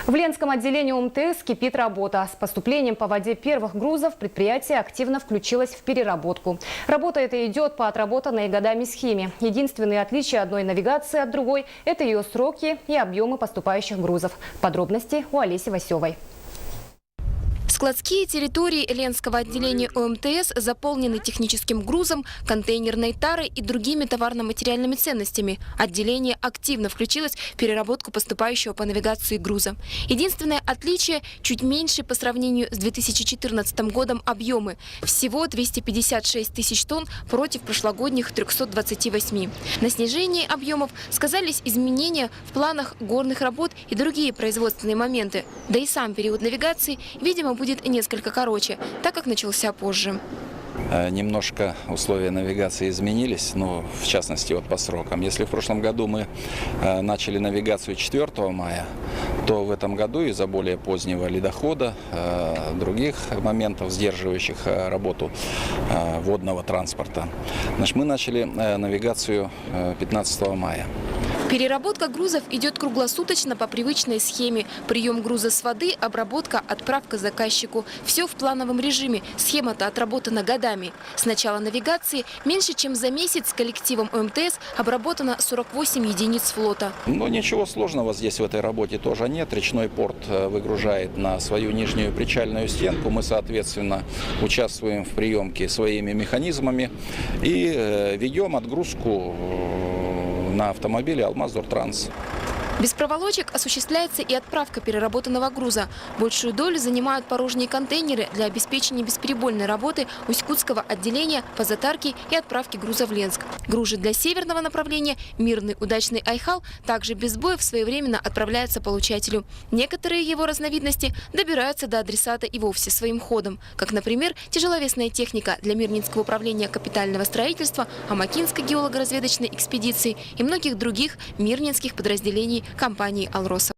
В Ленском отделении УМТС кипит работа. С поступлением по воде первых грузов предприятие активно включилось в переработку. Работа эта идет по отработанной годами схеме. Единственное отличие одной навигации от другой – это ее сроки и объемы поступающих грузов. Подробности у Олеси Васевой. Складские территории Ленского отделения ОМТС заполнены техническим грузом, контейнерной тарой и другими товарно-материальными ценностями. Отделение активно включилось в переработку поступающего по навигации груза. Единственное отличие – чуть меньше по сравнению с 2014 годом объемы. Всего 256 тысяч тонн против прошлогодних 328. На снижении объемов сказались изменения в планах горных работ и другие производственные моменты. Да и сам период навигации, видимо, будет несколько короче, так как начался позже. Немножко условия навигации изменились, но в частности вот по срокам. Если в прошлом году мы начали навигацию 4 мая, то в этом году из-за более позднего ледохода, других моментов, сдерживающих работу водного транспорта, мы начали навигацию 15 мая. Переработка грузов идет круглосуточно по привычной схеме. Прием груза с воды, обработка, отправка заказчику. Все в плановом режиме. Схема-то отработана годами. С начала навигации меньше чем за месяц коллективом ОМТС обработано 48 единиц флота. Но ничего сложного здесь в этой работе тоже нет. Речной порт выгружает на свою нижнюю причальную стенку. Мы, соответственно, участвуем в приемке своими механизмами и ведем отгрузку на автомобиле «Алмаздортранс». Без проволочек осуществляется и отправка переработанного груза. Большую долю занимают порожние контейнеры для обеспечения бесперебойной работы Усть-Кутского отделения по затарке и отправке груза в Ленск. Грузы для северного направления «Мирный», «Удачный», «Айхал» также без сбоев своевременно отправляются получателю. Некоторые его разновидности добираются до адресата и вовсе своим ходом, как, например, тяжеловесная техника для Мирнинского управления капитального строительства, Амакинской геолого-разведочной экспедиции и многих других мирнинских подразделений компании «Алроса».